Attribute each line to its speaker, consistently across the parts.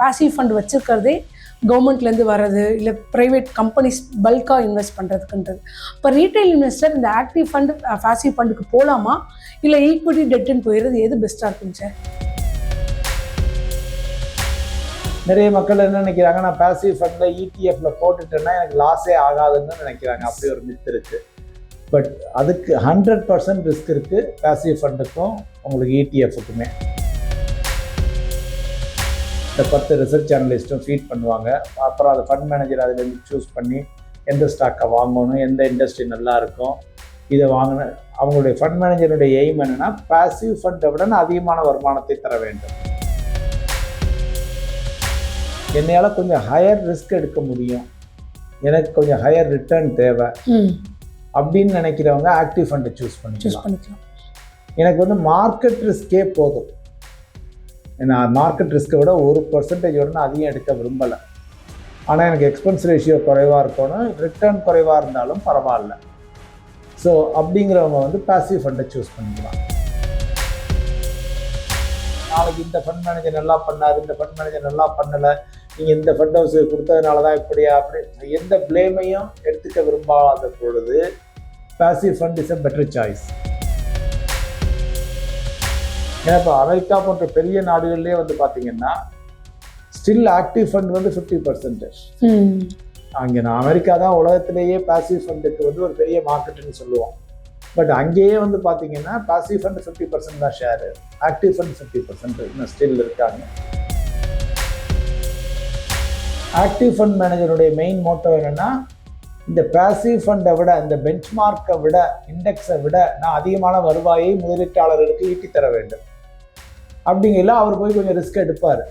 Speaker 1: Passive fund வச்சுருக்கிறதே கவர்மெண்ட்லேருந்து வர்றது இல்லை ப்ரைவேட் கம்பெனிஸ் பல்காக இன்வெஸ்ட் பண்ணுறதுக்குன்றது. இப்போ ரீட்டைல் இன்வெஸ்டர் இந்த ஆக்டிவ் ஃபண்டு பாசிவ் ஃபண்டுக்கு போகலாமா இல்லை ஈக்விட்டி டெட்டுன்னு போயிடுறது எது பெஸ்ட்டாக இருக்குங்க சார்?
Speaker 2: நிறைய மக்கள் என்ன நினைக்கிறாங்க, நான் பாசிவ் ஃபண்டில் இடிஎஃப்ல போட்டுட்டேன்னா எனக்கு லாஸே ஆகாதுன்னு நினைக்கிறாங்க. அப்படி ஒரு மித் இருக்குது. பட் அதுக்கு 100% ரிஸ்க் இருக்குது பாசிவ் ஃபண்டுக்கும் உங்களுக்கு இடிஎஃப்க்குமே. இந்த 10 ரிசர்ச் அனலிஸ்ட்டும் ஃபீட் பண்ணுவாங்க. அப்புறம் அதை ஃபண்ட் மேனேஜர் அதிலேருந்து சூஸ் பண்ணி எந்த ஸ்டாக்கை வாங்கணும், எந்த இண்டஸ்ட்ரி நல்லா இருக்கும், இதை வாங்கின அவங்களுடைய ஃபண்ட் மேனேஜருடைய எய்ம் என்னென்னா பாசிவ் ஃபண்டை விட அதிகமான வருமானத்தை தர வேண்டும். என்னையால் கொஞ்சம் ஹையர் ரிஸ்க் எடுக்க முடியும், எனக்கு கொஞ்சம் ஹையர் ரிட்டர்ன் தேவை அப்படின்னு நினைக்கிறவங்க ஆக்டிவ் ஃபண்டை சூஸ் பண்ணிக்கலாம். எனக்கு வந்து மார்க்கெட் ரிஸ்கே போதும், ஏன்னா மார்க்கெட் ரிஸ்க்கை விட 1% நான் அதிகம் எடுக்க விரும்பலை. ஆனால் எனக்கு எக்ஸ்பென்ஸ் ரேஷியோ குறைவாக இருக்கணும், ரிட்டர்ன் குறைவாக இருந்தாலும் பரவாயில்ல. ஸோ அப்படிங்கிறவங்க வந்து பாசிவ் ஃபண்டை சூஸ் பண்ணிக்கலாம். நாளைக்கு இந்த ஃபண்ட் மேனேஜர் நல்லா பண்ணார், இந்த ஃபண்ட் மேனேஜர் நல்லா பண்ணலை, நீங்கள் இந்த ஃபண்ட் ஹவுஸ் கொடுத்ததுனால தான் இப்படியா அப்படி எந்த பிளேமையும் எடுத்துக்க விரும்பாத பொழுது passive fund is a better choice. ஏன்னா இப்போ அமெரிக்கா போன்ற பெரிய நாடுகள்லேயே வந்து பார்த்தீங்கன்னா ஸ்டில் ஆக்டிவ் ஃபண்ட் வந்து 50%. அங்கே நான் அமெரிக்கா தான் உலகத்திலேயே பாசிவ் ஃபண்டுக்கு வந்து ஒரு பெரிய மார்க்கெட்டுன்னு சொல்லுவோம். பட் அங்கேயே வந்து பார்த்தீங்கன்னா பாசிவ் ஃபண்ட் 50% தான் ஷேரு, ஆக்டிவ் ஃபண்ட் 50% இன்னும் ஸ்டில் இருக்காங்க. ஆக்டிவ் ஃபண்ட் மேனேஜருடைய மெயின் மோட்டோ என்னென்னா இந்த பாசிவ் ஃபண்டை விட, இந்த பெஞ்ச்மார்க்கை விட, இண்டெக்ஸை விட நான் அதிகமான வருவாயை முதலீட்டாளர்களுக்கு ஈட்டி தர வேண்டும். அப்படிங்கல அவர் போய் கொஞ்சம் ரிஸ்க் எடுப்பார்.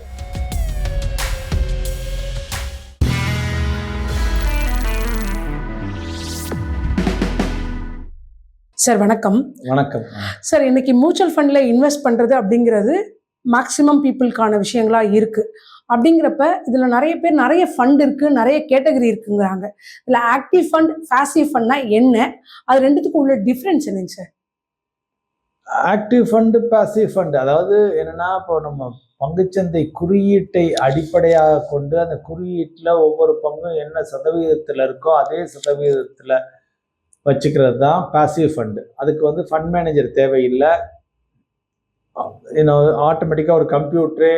Speaker 1: சார் வணக்கம்.
Speaker 2: வணக்கம்
Speaker 1: சார். இன்னைக்கு மியூச்சுவல் ஃபண்டில் இன்வெஸ்ட் பண்ணுறது அப்படிங்கிறது மேக்ஸிமம் பீப்புளுக்கான விஷயங்களாக இருக்குது. அப்படிங்கிறப்ப இதில் நிறைய பேர் நிறைய ஃபண்ட் இருக்குது, நிறைய கேட்டகரி இருக்குங்கிறாங்க. இதில் ஆக்டிவ் ஃபண்ட் பாசிவ் ஃபண்ட்னா என்ன, அது ரெண்டுத்துக்கும் உள்ள டிஃப்ரென்ஸ் என்னங்க sir?
Speaker 2: Active fund passive fund அதாவது என்னென்னா, இப்போ நம்ம பங்குச்சந்தை குறியீட்டை அடிப்படையாக கொண்டு அந்த குறியீட்டில் ஒவ்வொரு பங்கும் என்ன சதவீதத்தில் இருக்கோ அதே சதவீதத்தில் வச்சுக்கிறது தான் பாசிவ் ஃபண்டு. அதுக்கு வந்து ஃபண்ட் மேனேஜர் தேவையில்லை, ஆட்டோமேட்டிக்காக ஒரு கம்ப்யூட்டரே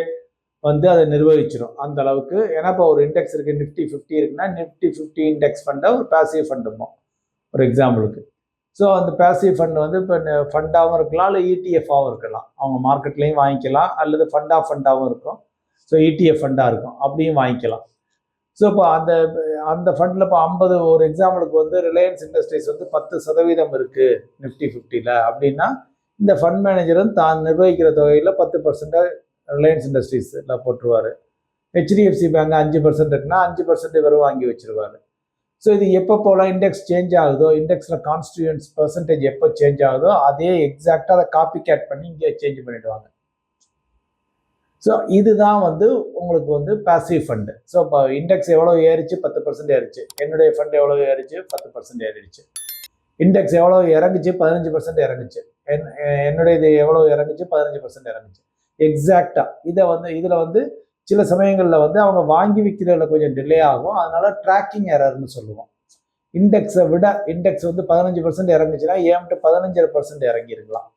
Speaker 2: வந்து அதை நிர்வகிச்சிடும் அந்த அளவுக்கு. ஏன்னா இப்போ ஒரு இண்டெக்ஸ் இருக்குது, நிஃப்டி 50 இருக்குன்னா நிஃப்டி 50 இண்டெக்ஸ் ஃபண்டை ஒரு பாசிவ் ஃபண்டுமோ ஒரு எக்ஸாம்பிளுக்கு. ஸோ அந்த பாசிவ் ஃபண்ட் வந்து இப்போ ஃபண்டாகவும் இருக்கலாம், இல்லை இடிஎஃபாகவும் இருக்கலாம். அவங்க மார்க்கெட்லேயும் வாங்கிக்கலாம், அல்லது ஃபண்டாகவும் இருக்கும். ஸோ இடிஎஃப் ஃபண்டாக இருக்கும், அப்படியும் வாங்கிக்கலாம். ஸோ இப்போ அந்த ஃபண்டில் இப்போ 50 ஒரு எக்ஸாம்பிளுக்கு வந்து ரிலையன்ஸ் இண்டஸ்ட்ரீஸ் வந்து 10% இருக்குது நிஃப்டி 50ல் அப்படின்னா, இந்த ஃபண்ட் மேனேஜரும் தான் நிர்வகிக்கிற தொகையில் 10% ரிலையன்ஸ் இண்டஸ்ட்ரீஸில் போட்டுருவார். ஹெச்டிஎஃப்சி பேங்க் 5% இருக்குன்னா 5% இவரும் வாங்கி வச்சிருவார். ஸோ இது எப்போ போல் இண்டெக்ஸ் சேஞ்ச் ஆகுதோ, இண்டெக்ஸில் கான்ஸ்டியூயன்ஸ் பர்சன்டேஜ் எப்போ சேஞ்ச் ஆகுதோ அதே எக்ஸாக்டாக அதை காப்பி கேட் பண்ணி இங்கே சேஞ்ச் பண்ணிவிடுவாங்க. ஸோ இதுதான் வந்து உங்களுக்கு வந்து பாசிவ் ஃபண்டு. ஸோ இப்போ இண்டெக்ஸ் எவ்வளோ ஏறிச்சு, 10% ஏறிச்சு. என்னுடைய ஃபண்ட் எவ்வளோ ஏறிச்சு, 10% ஏறிடுச்சு. இண்டெக்ஸ் எவ்வளோ இறங்குச்சு, 15% இறங்குச்சு. என்னுடைய இது எவ்வளோ இறங்குச்சு, 15% இறங்குச்சு. எக்ஸாக்டாக இதில் வந்து சில சமயங்களில் வந்து அவங்க வாங்கி விற்கிறதுல கொஞ்சம் டிலே ஆகும். அதனால ட்ராக்கிங் எரர்னு சொல்லுவோம். இண்டெக்ஸை விட இண்டெக்ஸ் வந்து 15% இறங்குச்சுன்னா ஏம்ட்டு 15% இறங்கிருக்கலாம்.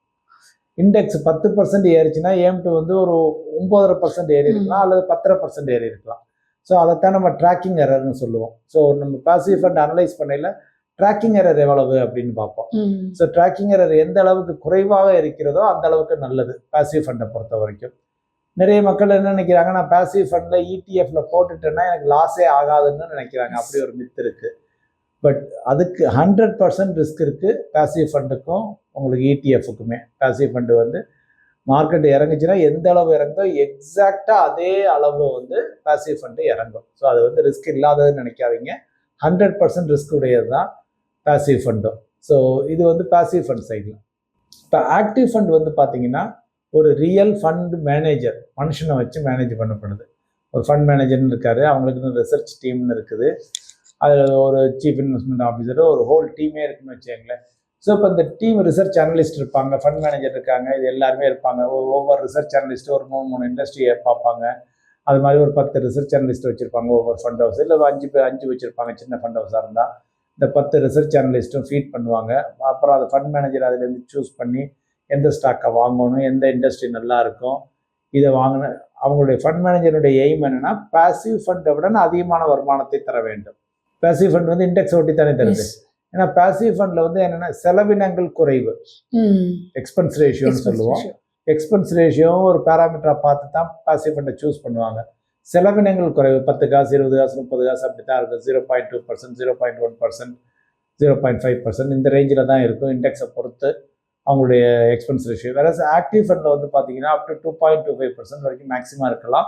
Speaker 2: இண்டெக்ஸ் 10% ஏறிச்சுன்னா ஏம்ட்டு வந்து ஒரு 9.5% ஏறி இருக்கலாம், அல்லது 10.5% ஏறி இருக்கலாம். ஸோ அதைத்தான் நம்ம ட்ராக்கிங் எரர்னு சொல்லுவோம். ஸோ நம்ம பாசிவ் ஃபண்ட் அனலைஸ் பண்ணையில் ட்ராக்கிங் எரர் எவ்வளவு அப்படின்னு பார்ப்போம். ஸோ ட்ராக்கிங் எரர் எந்த அளவுக்கு குறைவாக இருக்கிறதோ அந்த அளவுக்கு நல்லது பாசிவ் ஃபண்டை பொறுத்த வரைக்கும். நிறைய மக்கள் என்ன நினைக்கிறாங்க, நான் பாசிவ் ஃபண்டில் இடிஎஃப்ல போட்டுட்டேன்னா எனக்கு லாஸே ஆகாதுன்னு நினைக்கிறாங்க. அப்படி ஒரு மித் இருக்குது. பட் அதுக்கு 100% ரிஸ்க் இருக்குது பாசிவ் ஃபண்டுக்கும் உங்களுக்கு இடிஎஃப்க்குமே. பாசிவ் ஃபண்டு வந்து மார்க்கெட் இறங்குச்சுன்னா எந்த அளவு இறங்குதோ எக்ஸாக்டாக அதே அளவு வந்து பாசிவ் ஃபண்டு இறங்கும். ஸோ அது வந்து ரிஸ்க் இல்லாததுன்னு நினைக்காதீங்க. 100% ரிஸ்க் உடையது தான் பாசிவ் ஃபண்டும். ஸோ இது வந்து பாசிவ் ஃபண்ட் சைடில். இப்போ ஆக்டிவ் ஃபண்ட் வந்து பார்த்தீங்கன்னா ஒரு ரியல் ஃபண்ட் மேனேஜர் மனுஷனை வச்சு மேனேஜ் பண்ணப்படுது. ஒரு ஃபண்ட் மேனேஜர்னு இருக்காரு, அவங்களுக்கு ரிசர்ச் டீம்னு இருக்குது, அதில் ஒரு சீஃப் இன்வெஸ்ட்மெண்ட் ஆஃபீஸர், ஒரு ஹோல் டீமே இருக்குன்னு வச்சுக்கோங்களேன். ஸோ இப்போ இந்த டீம் ரிசர்ச் அனலிஸ்ட் இருப்பாங்க, ஃபண்ட் மேனேஜர் இருக்காங்க, இது எல்லாருமே இருப்பாங்க. ஒவ்வொரு ரிசர்ச் அனலிஸ்ட்டும் ஒரு 3 இண்டஸ்ட்ரியை பார்ப்பாங்க. அது மாதிரி ஒரு 10 ரிசர்ச் அனலிஸ்ட் வச்சுருப்பாங்க ஒவ்வொரு ஃபண்ட் ஹவுஸ், இல்லை 5 வச்சுருப்பாங்க சின்ன ஃபண்ட் ஹவுஸாக இருந்தால். இந்த 10 ரிசர்ச் அனலிஸ்ட்டும் ஃபீட் பண்ணுவாங்க. அப்புறம் அது ஃபண்ட் மேனேஜர் அதுலேருந்து சூஸ் பண்ணி எந்த ஸ்டாக்கை வாங்கணும், எந்த இண்டஸ்ட்ரி நல்லா இருக்கும், இதை வாங்கின அவங்களுடைய ஃபண்ட் மேனேஜருடைய எய்ம் என்னென்னா பாசிவ் ஃபண்டை விட அதிகமான வருமானத்தை தர வேண்டும். பாசிவ் ஃபண்ட் வந்து இண்டெக்ஸ் ஒட்டி தானே தருது. ஏன்னா பாசிவ் ஃபண்டில் வந்து என்னென்னா செலவினங்கள் குறைவு, எக்ஸ்பென்ஸ் ரேஷியோன்னு சொல்லுவோம். எக்ஸ்பென்ஸ் ரேஷியோ ஒரு பேராமீட்டரை பார்த்து தான் பாசிவ் ஃபண்டை சூஸ் பண்ணுவாங்க. செலவினங்கள் குறைவு, 10 காசு 20 காசு 30 காசு அப்படி தான் இருக்கும். 0.2%, 0.1%, 0.5% இந்த ரேஞ்சில் தான் இருக்கும் இண்டெக்ஸை பொறுத்து அவங்களுடைய எக்ஸ்பென்ஸ் ரேஷியோ. வேற ஆக்டிவ் ஃபண்டில் வந்து பார்த்தீங்கன்னா அப் டு 2.25% வரைக்கும் மேக்ஸிமம் இருக்கலாம்.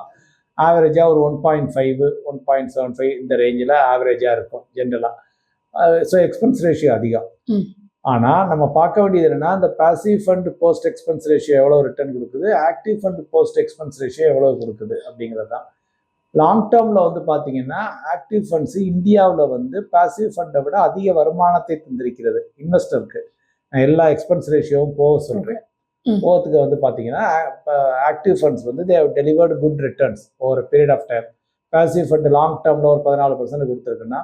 Speaker 2: ஆவரேஜாக ஒரு 1.5, 1.75 இந்த ரேஞ்சில் ஆவரேஜாக இருக்கும் ஜென்ரலாக. ஸோ எக்ஸ்பென்ஸ் ரேஷியோ அதிகம். ஆனால் நம்ம பார்க்க வேண்டியது என்னென்னா இந்த passive fund post expense ratio எவ்வளோ ரிட்டர்ன் கொடுக்குது, active fund post expense ratio எவ்வளோ கொடுக்குது அப்படிங்கிறது தான். லாங் டேர்மில் வந்து பார்த்தீங்கன்னா ஆக்டிவ் ஃபண்ட்ஸு இந்தியாவில் வந்து பாசிவ் ஃபண்டை விட அதிக வருமானத்தை தந்திருக்கிறது இன்வெஸ்டருக்கு. நான் எல்லா எக்ஸ்பென்ஸ் ரேஷியோவும் போக சொல்கிறேன். போகிறதுக்கு வந்து பார்த்தீங்கன்னா ஆக்டிவ் ஃபண்ட்ஸ் வந்து they have delivered good returns over period of time. Passive fund long டேர்மில் ஒரு 14% கொடுத்துருக்குன்னா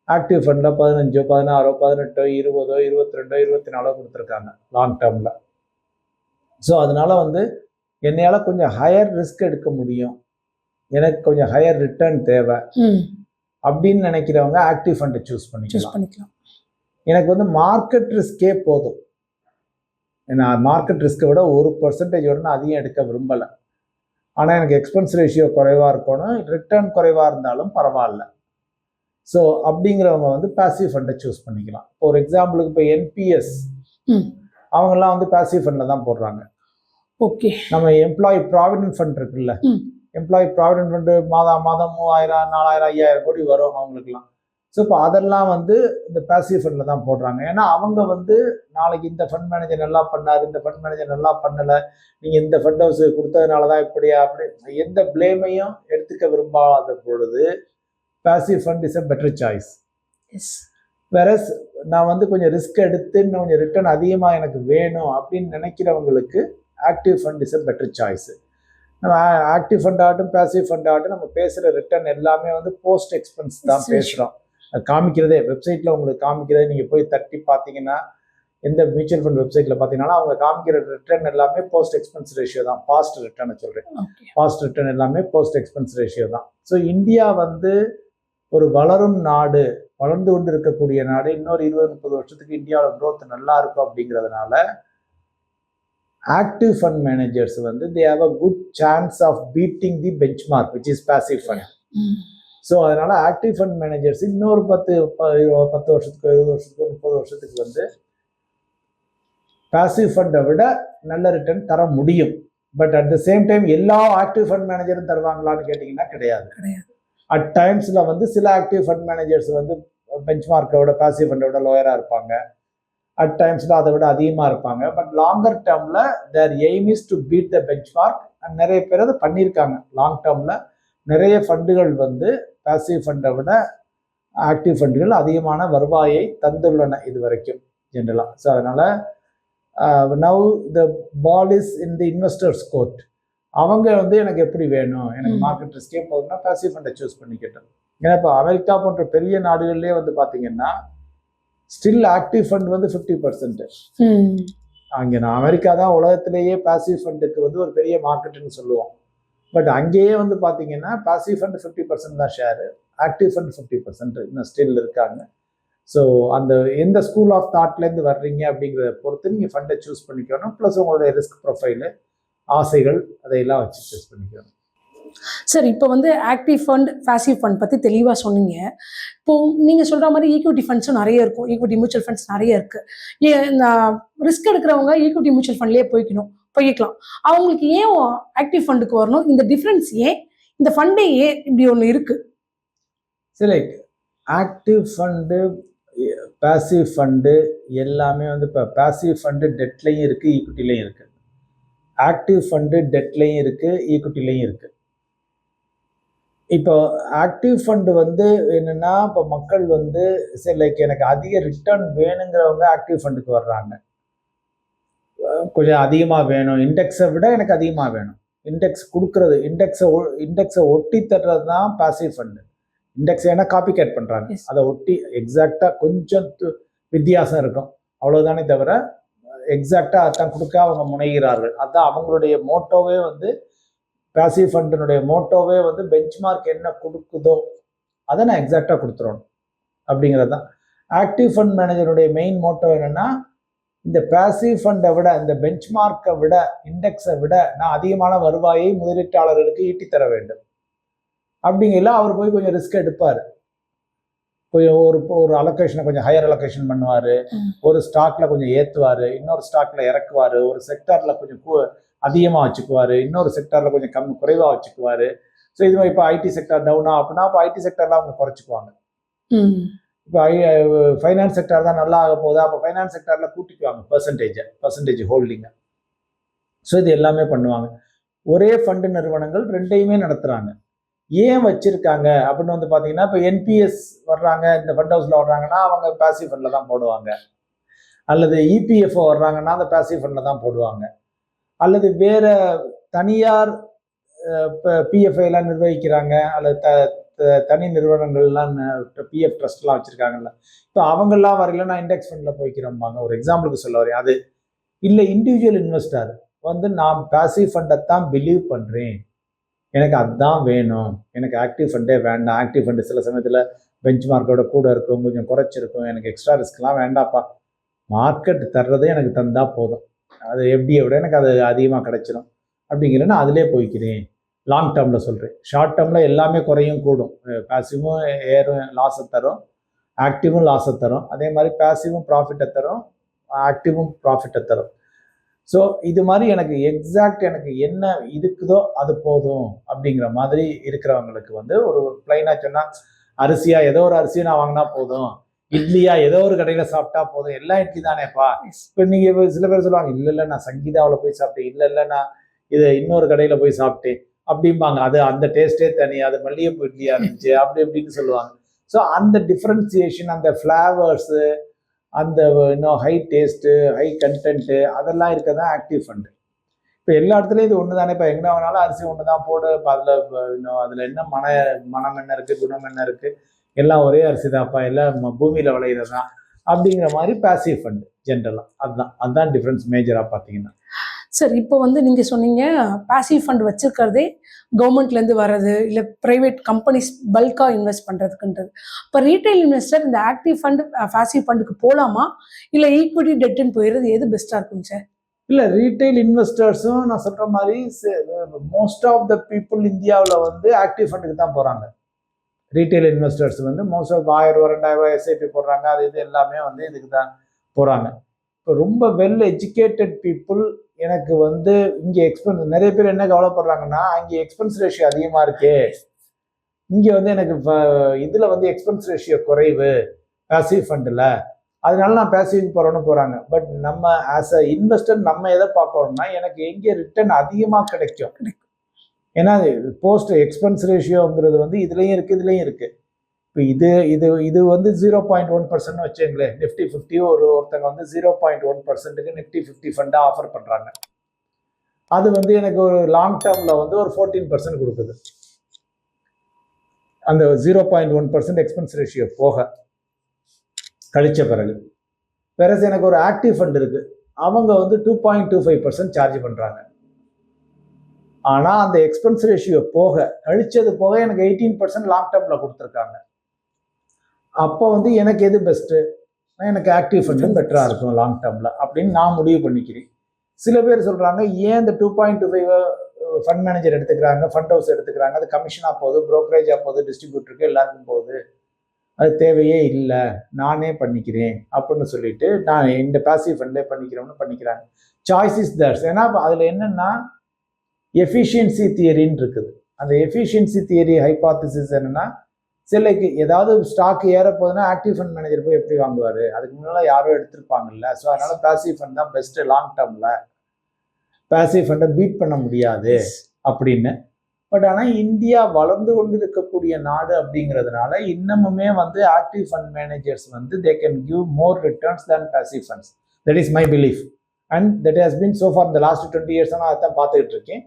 Speaker 2: ஆக்டிவ் ஃபண்டில் 15, 16, 18, 20, 22, 24 கொடுத்துருக்காங்க லாங் டேர்மில். ஸோ அதனால வந்து என்னையால் கொஞ்சம் ஹையர் ரிஸ்க் எடுக்க முடியும், எனக்கு கொஞ்சம் ஹையர் ரிட்டர்ன் தேவை அப்படின்னு நினைக்கிறவங்க ஆக்டிவ் ஃபண்டை சூஸ் பண்ணிக்கலாம். எனக்கு வந்து மார்க்கெட் ரிஸ்கே போதும், ஏன்னா மார்க்கெட் ரிஸ்க்கை விட 1% நான் அதிகம் எடுக்க விரும்பலை. ஆனால் எனக்கு எக்ஸ்பென்ஸ் ரேஷியோ குறைவாக இருக்கணும், ரிட்டர்ன் குறைவாக இருந்தாலும் பரவாயில்ல. ஸோ அப்படிங்கிறவங்க வந்து பாசிவ் ஃபண்டை சூஸ் பண்ணிக்கலாம். ஒரு எக்ஸாம்பிளுக்கு இப்போ என்பிஎஸ் அவங்கெல்லாம் வந்து பாசிவ் ஃபண்டில் தான் போடுறாங்க.
Speaker 1: ஓகே,
Speaker 2: நம்ம எம்ப்ளாயி ப்ராவிடென்ட் ஃபண்ட் இருக்குல்ல, எம்ப்ளாயி ப்ராவிடென்ட் ஃபண்டு மாதம் 3000, 4000, 5000 கோடி வரும் அவங்களுக்குலாம். ஸோ இப்போ அதெல்லாம் வந்து இந்த பாசிவ் ஃபண்டில் தான் போடுறாங்க. ஏன்னா அவங்க வந்து நாளைக்கு இந்த ஃபண்ட் மேனேஜர் நல்லா பண்ணார், இந்த ஃபண்ட் மேனேஜர் நல்லா பண்ணலை, நீங்கள் இந்த ஃபண்ட் ஹவுஸ் கொடுத்ததுனால தான் இப்படியா அப்படி எந்த பிளேமையும் எடுத்துக்க விரும்பாத பொழுது passive fund is a better choice. Whereas நான் வந்து கொஞ்சம் ரிஸ்க் எடுத்து இன்னும் கொஞ்சம் ரிட்டர்ன் அதிகமாக எனக்கு வேணும் அப்படின்னு நினைக்கிறவங்களுக்கு active fund is a better choice. நம்ம ஆக்டிவ் ஃபண்ட் ஆகட்டும் பாசிவ் ஃபண்ட் ஆகட்டும் நம்ம பேசுகிற ரிட்டர்ன் எல்லாமே வந்து போஸ்ட் எக்ஸ்பென்ஸ் தான் பேசுகிறோம். அது காமிக்கிறதே வெப்சைட்டில் உங்களுக்கு காமிக்கிறதே, நீங்கள் போய் தட்டி பார்த்தீங்கன்னா எந்த மியூச்சுவல் ஃபண்ட் வெப்சைட்டில் பார்த்தீங்கன்னா அவங்க காமிக்கிற ரிட்டர்ன் எல்லாமே போஸ்ட் எக்ஸ்பென்ஸ் ரேஷியோ தான். பாஸ்ட் ரிட்டர்னை சொல்கிறேன், பாஸ்ட் ரிட்டர்ன் எல்லாமே போஸ்ட் எக்ஸ்பென்ஸ் ரேஷியோ தான். ஸோ இந்தியா வந்து ஒரு வளரும் நாடு, வளர்ந்து கொண்டு இருக்கக்கூடிய நாடு. இன்னொரு 20-30 வருஷத்துக்கு இந்தியாவோட க்ரோத் நல்லா இருக்கும் அப்படிங்கிறதுனால ஆக்டிவ் ஃபண்ட் மேனேஜர்ஸ் வந்து they have a good chance of beating the benchmark which is passive fund. So அதனால ஆக்டிவ் ஃபண்ட் மேனேஜர்ஸ் இன்னொரு 10 வருஷத்துக்கு 20 வருஷத்துக்கு 30 வருஷத்துக்கு வந்து பாசிவ் ஃபண்டை விட நல்ல ரிட்டர்ன் தர முடியும். But at the same time எல்லா ஆக்டிவ் ஃபண்ட் மேனேஜரும் தருவாங்களான்னு கேட்டிங்கன்னா கிடையாது. அட் டைம்ஸில் வந்து சில ஆக்டிவ் ஃபண்ட் மேனேஜர்ஸ் வந்து பெஞ்ச் மார்க்கை விட பாசிவ் ஃபண்டை விட லோயராக இருப்பாங்க, அட் டைம்ஸில் அதை விட அதிகமாக இருப்பாங்க. பட் லாங்கர் டேர்மில் their aim is to beat the benchmark. And நிறைய பேர் அதை பண்ணியிருக்காங்க. லாங் டேர்மில் நிறைய ஃபண்டுகள் வந்து பாசிவ் ஃபண்டை விட ஆக்டிவ் ஃபண்டுகள் அதிகமான வருவாயை தந்துள்ளன இது வரைக்கும் ஜென்ரலாக. ஸோ அதனால் now the ball is in the investors court. அவங்க வந்து எனக்கு எப்படி வேணும், எனக்கு மார்க்கெட் ரிஸ்கே போதும்னா பாசிவ் ஃபண்டை சூஸ் பண்ணிக்கிட்டோம். ஏன்னா இப்போ அமெரிக்கா போன்ற பெரிய நாடுகள்லேயே வந்து பார்த்தீங்கன்னா ஸ்டில் ஆக்டிவ் ஃபண்ட் வந்து 50%. அங்கே நான் அமெரிக்கா தான் உலகத்திலேயே பாசிவ் ஃபண்டுக்கு வந்து ஒரு பெரிய மார்க்கெட்டுன்னு சொல்லுவோம். பட் அங்கேயே வந்து பார்த்தீங்கன்னா பாசிவ் ஃபண்ட் 50% தான் ஷேரு, ஆக்டிவ் ஃபண்ட் 50% இன்னும் ஸ்டில் இருக்காங்க. ஸோ அந்த எந்த ஸ்கூல் ஆஃப் தாட்லேருந்து வர்றீங்க அப்படிங்கிறத பொறுத்து நீங்கள் ஃபண்டை சூஸ் பண்ணிக்கணும். ப்ளஸ் உங்களுடைய ரிஸ்க் ப்ரொஃபைலு, ஆசைகள், அதையெல்லாம் வச்சு சூஸ் பண்ணிக்கணும்.
Speaker 1: சார், இப்போ வந்து ஆக்டிவ் ஃபண்ட் பாசிவ் ஃபண்ட் பற்றி தெளிவாக சொன்னீங்க. இப்போது நீங்கள் சொல்கிற மாதிரி ஈக்விட்டி ஃபண்ட்ஸும் நிறைய இருக்கும், ஈக்விட்டி மியூச்சுவல் ஃபண்ட்ஸ் நிறைய இருக்குது. நான் ரிஸ்க் எடுக்கிறவங்க ஈக்விட்டி மியூச்சுவல் ஃபண்ட்லேயே போய்க்கலாம். அவங்களுக்கு ஏன் ஆக்டிவ் ஃபண்டுக்கு வரணும்? இந்த டிஃப்ரென்ஸ் ஏன்? இந்த ஃபண்டே ஏன் இப்படி ஒன்று இருக்குது?
Speaker 2: சரி, ஆக்டிவ் ஃபண்டு பாசிவ் ஃபண்டு எல்லாமே வந்து இப்போ பாசிவ் ஃபண்டு டெட்லையும் இருக்குது, ஈக்விட்டிலையும் இருக்குது. ஆக்டிவ் ஃபண்டு டெட்லையும் இருக்குது, ஈக்விட்டிலையும் இருக்குது. இப்போ ஆக்டிவ் ஃபண்டு வந்து என்னென்னா இப்போ மக்கள் வந்து சரி லைக் எனக்கு அதிக ரிட்டர்ன் வேணுங்கிறவங்க ஆக்டிவ் ஃபண்டுக்கு வர்றாங்க. கொஞ்சம் அதிகமாக வேணும், இண்டெக்ஸை விட எனக்கு அதிகமாக வேணும். இண்டெக்ஸ் கொடுக்கறது, இண்டெக்ஸை ஒட்டி தர்றது தான் பாசிவ் ஃபண்டு. இண்டெக்ஸ் ஏன்னா காப்பி கேட் பண்ணுறாங்க,
Speaker 1: Yes.
Speaker 2: அதை ஒட்டி எக்ஸாக்டாக கொஞ்சம் வித்தியாசம் இருக்கும், அவ்வளோதானே தவிர எக்ஸாக்டாக அதான் கொடுக்க அவங்க முனைகிறார்கள். அதுதான் அவங்களுடைய மோட்டோவே வந்து, பாசிவ் ஃபண்டினுடைய மோட்டோவே வந்து பெஞ்ச்மார்க் என்ன கொடுக்குதோ அதை நான் எக்ஸாக்டாக கொடுத்துடணும் அப்படிங்கிறது தான். ஆக்டிவ் ஃபண்ட் மேனேஜருடைய மெயின் மோட்டோ என்னென்னா, இந்த பாசிவ் ஃபண்டை விட, இந்த பெஞ்ச்மார்க்கை விட, இண்டெக்ஸை விட நான் அதிகமான வருவாயை முதலீட்டாளர்களுக்கு ஈட்டித்தர வேண்டும். அப்படிங்கல அவர் போய் கொஞ்சம் ரிஸ்க் எடுப்பார், கொஞ்சம் ஒரு அலோகேஷனை கொஞ்சம் ஹையர் அலோகேஷன் பண்ணுவார், ஒரு ஸ்டாக்ல கொஞ்சம் ஏற்றுவார், இன்னொரு ஸ்டாக்ல இறக்குவார், ஒரு செக்டார்ல கொஞ்சம் அதிகமாக வச்சுக்குவார், இன்னொரு செக்டார்ல கொஞ்சம் குறைவாக வச்சுக்குவார். ஸோ இது மாதிரி இப்போ ஐடி செக்டார் டவுனா அப்படின்னா இப்போ ஐடி செக்டார்லாம் அவங்க குறைச்சிக்குவாங்க. இப்போ ஃபைனான்ஸ் செக்டார் தான் நல்லா ஆக போகுது, அப்போ ஃபைனான்ஸ் செக்டார்ல கூட்டிக்குவாங்க பர்சன்டேஜ் ஹோல்டிங்கை. ஸோ இது எல்லாமே பண்ணுவாங்க. ஒரே ஃபண்டு நிறுவனங்கள் ரெண்டையுமே நடத்துகிறாங்க. ஏன் வச்சிருக்காங்க அப்படின்னு வந்து பார்த்தீங்கன்னா, இப்போ என்பிஎஸ் வர்றாங்க, இந்த ஃபண்ட் ஹவுஸில் வர்றாங்கன்னா அவங்க பாசிவ் ஃபண்டில் தான் போடுவாங்க, அல்லது இபிஎஃப்ஓ வர்றாங்கன்னா அந்த பாசிவ் ஃபண்டில் தான் போடுவாங்க, அல்லது வேற தனியார் பிஎஃப்ஐலாம் நிர்வகிக்கிறாங்க, அல்லது தனி நிறுவனங்கள்லாம் பிஎஃப் ட்ரஸ்ட்லாம் வச்சுருக்காங்கல்ல, இப்போ அவங்கெல்லாம் வரையில நான் இண்டெக்ஸ் ஃபண்டில் போய்க்கிறோம்பாங்க. ஒரு எக்ஸாம்பிளுக்கு சொல்ல வரேன். அது இல்லை, இண்டிவிஜுவல் இன்வெஸ்டர் வந்து நான் பாசிவ் ஃபண்டை தான் பிலீவ் பண்ணுறேன், எனக்கு அதுதான் வேணும், எனக்கு ஆக்டிவ் ஃபண்டே வேண்டாம், ஆக்டிவ் ஃபண்டு சில சமயத்தில் பெஞ்ச் மார்க்கோட கூட இருக்கும், கொஞ்சம் குறைச்சிருக்கும், எனக்கு எக்ஸ்ட்ரா ரிஸ்க்லாம் வேண்டாப்பா, மார்க்கெட் தர்றதே எனக்கு தந்தால் போதும், அது எப்படியை விட எனக்கு அது அதிகமாக கிடைச்சிடும் அப்படிங்கிற நான் அதிலே போய்க்கிறேன். லாங் டேர்மில் சொல்கிறேன். ஷார்ட் டேர்மில் எல்லாமே குறையும் கூடும், பாசிவும் ஏறும் லாஸை தரும், ஆக்டிவும் லாஸை தரும், அதே மாதிரி பாசிவும் ப்ராஃபிட்டை தரும், ஆக்டிவும் ப்ராஃபிட்டை தரும். ஸோ இது மாதிரி எனக்கு எக்ஸாக்ட் எனக்கு என்ன இருக்குதோ அது போதும் அப்படிங்கிற மாதிரி இருக்கிறவங்களுக்கு வந்து ஒரு பிளைனாக சொன்னால், அரிசியா ஏதோ ஒரு அரிசியை நான் வாங்கினா போதும், இட்லியா ஏதோ ஒரு கடையில் சாப்பிட்டா போதும், எல்லா இட்லி தானேப்பா. இப்போ நீங்கள் சில பேர் சொல்லுவாங்க, இல்லை நான் சங்கீதாவில் போய் சாப்பிட்டேன், இல்லை நான் இது இன்னொரு கடையில் போய் சாப்பிட்டேன் அப்படிம்பாங்க, அது அந்த டேஸ்டே தனி, அது மல்லிகைப்பூ இட்லியா இருந்துச்சு அப்படி இப்படின்னு சொல்லுவாங்க. ஸோ அந்த டிஃப்ரென்சியேஷன், அந்த ஃப்ளேவர்ஸு, அந்த இன்னும் ஹை டேஸ்ட்டு, ஹை கண்டென்ட்டு அதெல்லாம் இருக்க தான் ஆக்டிவ் ஃபண்டு. இப்போ எல்லா இடத்துலையும் இது ஒன்று தானே, இப்போ எங்கே வேணாலும் அரிசி ஒன்று தான் போடு, இப்போ அதில் என்ன மனம் என்ன இருக்குது, குணம் என்ன இருக்குது, எல்லாம் ஒரே அரிசி தான்ப்பா, எல்லாம் பூமியில் விளையிறது தான் அப்படிங்கிற மாதிரி பாசிவ் ஃபண்டு ஜென்ரலாக. அதுதான் டிஃப்ரென்ஸ் மேஜராக பார்த்தீங்கன்னா.
Speaker 1: சார், இப்போ வந்து நீங்கள் சொன்னீங்க பாசிவ் ஃபண்ட் வச்சுருக்கிறதே கவர்மெண்ட்லேருந்து வர்றது, இல்லை ப்ரைவேட் கம்பெனிஸ் பல்காக இன்வெஸ்ட் பண்ணுறதுக்குன்றது. இப்போ ரீட்டைல் இன்வெஸ்டர் இந்த ஆக்டிவ் ஃபண்டு பாசிவ் ஃபண்டுக்கு போகலாமா, இல்லை ஈக்விட்டி டெட்டுன்னு போயிடுறது, எது பெஸ்ட்டாக இருக்குங்க சார்?
Speaker 2: இல்லை, ரீட்டைல் இன்வெஸ்டர்ஸும் நான் சொல்கிற மாதிரி மோஸ்ட் ஆஃப் த பீப்புள் இந்தியாவில் வந்து ஆக்டிவ் ஃபண்டுக்கு தான் போகிறாங்க. ரீட்டைல் இன்வெஸ்டர்ஸ் வந்து மோஸ்ட் ஆஃப் 1000 2000 எஸ்ஐபி போடுறாங்க, அது இது எல்லாமே வந்து இதுக்கு தான் போகிறாங்க. இப்போ ரொம்ப வெல் எஜுகேட்டட் பீப்புள் எனக்கு வந்து இங்கே எக்ஸ்பென்ஸ், நிறைய பேர் என்ன கவலைப்படுறாங்கன்னா, அங்கே எக்ஸ்பென்ஸ் ரேஷியோ அதிகமாக இருக்கே, இங்கே வந்து எனக்கு இதில் வந்து எக்ஸ்பென்ஸ் ரேஷியோ குறைவு பாசிவ் ஃபண்டில், அதனால நான் பாசிவ் போகிறாங்க. பட் நம்ம ஆஸ் அ இன்வெஸ்டர் நம்ம எதை பார்க்கணும்னா, எனக்கு எங்கே ரிட்டர்ன் அதிகமாக கிடைக்கும். ஏன்னா போஸ்ட் எக்ஸ்பென்ஸ் ரேஷியோங்கிறது வந்து இதுலேயும் இருக்குது. இப்போ இது வந்து 0.1% வச்சுங்களேன், நிஃப்டி 50 ஒருத்தங்க வந்து 0.1%க்கு நிஃப்டி 50 ஃபண்டாக ஆஃபர் பண்ணுறாங்க. அது வந்து எனக்கு ஒரு லாங் டேர்மில் வந்து ஒரு 14% கொடுக்குது, அந்த 0.1% எக்ஸ்பென்ஸ் ரேஷியோ போக கழிச்ச பிறகு. வேற எனக்கு ஒரு ஆக்டிவ் ஃபண்ட் இருக்குது, அவங்க வந்து 2.25% சார்ஜ் பண்ணுறாங்க. ஆனால் அந்த எக்ஸ்பென்ஸ் ரேஷியோ போக கழிச்சது போக எனக்கு 18% லாங் டேர்மில் கொடுத்துருக்காங்க. அப்போ வந்து எனக்கு எது பெஸ்ட்டு, எனக்கு ஆக்டிவ் ஃபண்டு பெட்டராக இருக்கும் லாங் டேர்மில் அப்படின்னு நான் முடிவு பண்ணிக்கிறேன். சில பேர் சொல்கிறாங்க, ஏன் இந்த 2.25 ஃபண்ட் மேனேஜர் எடுத்துக்கிறாங்க, ஃபண்ட் ஹவுஸ் எடுத்துக்கிறாங்க, அது கமிஷனாக போகுது, ப்ரோக்கரேஜாக போகுது, டிஸ்ட்ரிபியூட்டருக்கு எல்லாருக்கும் போகுது, அது தேவையே இல்லை, நானே பண்ணிக்கிறேன் அப்படின்னு சொல்லிட்டு நான் இந்த பாசிவ் ஃபண்ட்லேயே பண்ணிக்கிறாங்க. Choice is there's. ஏன்னா அதில் என்னென்னா எஃபிஷியன்சி தியரின்னு இருக்குது. அந்த எஃபிஷியன்சி தியரி ஹைபாத்திசிஸ் என்னென்னா, சிலைக்கு ஏதாவது ஸ்டாக் ஏற போகுதுன்னா ஆக்டிவ் ஃபண்ட் மேனேஜர் போய் எப்படி வாங்குவார், அதுக்கு முன்னால் யாரோ எடுத்திருப்பாங்கல்ல. ஸோ அதனால் பாசிவ் ஃபண்ட் தான் பெஸ்ட்டு லாங் டேர்மில், பாசிவ் ஃபண்டை பீட் பண்ண முடியாது அப்படின்னு. பட் ஆனால் இந்தியா வளர்ந்து கொண்டு இருக்கக்கூடிய நாடு அப்படிங்கிறதுனால இன்னமுமே வந்து ஆக்டிவ் ஃபண்ட் மேனேஜர்ஸ் வந்து they can give more returns than passive funds. That is my belief and that has been so for இந்த லாஸ்ட் 20 இயர்ஸ் நான் அதான் பார்த்துக்கிட்டு இருக்கேன்.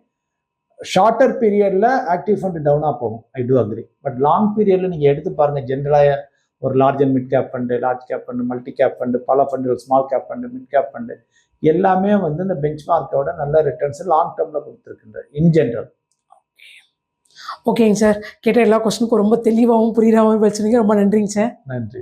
Speaker 2: ஷார்ட்டர் பீரியடில் ஆக்டிவ் ஃபண்ட் டவுனாக போகும், I do agree. But long பீரியடில் நீங்கள் எடுத்து பாருங்கள், ஜென்ரலாக ஒரு large and mid cap fund, large cap fund, multi cap fund, பல ஃபண்டுகள், small cap fund, mid cap fund எல்லாமே வந்து இந்த பெஞ்ச் மார்க்கோட நல்ல ரிட்டர்ன்ஸ் லாங் டேர்மில் கொடுத்துருக்குன்ற இன் ஜென்ரல்.
Speaker 1: ஓகேங்க சார், கேட்ட எல்லா கொஸ்டினுக்கும் ரொம்ப தெளிவாகவும் புரியாமல் பேசுனீங்க. ரொம்ப நன்றிங்க சார்.
Speaker 2: நன்றி.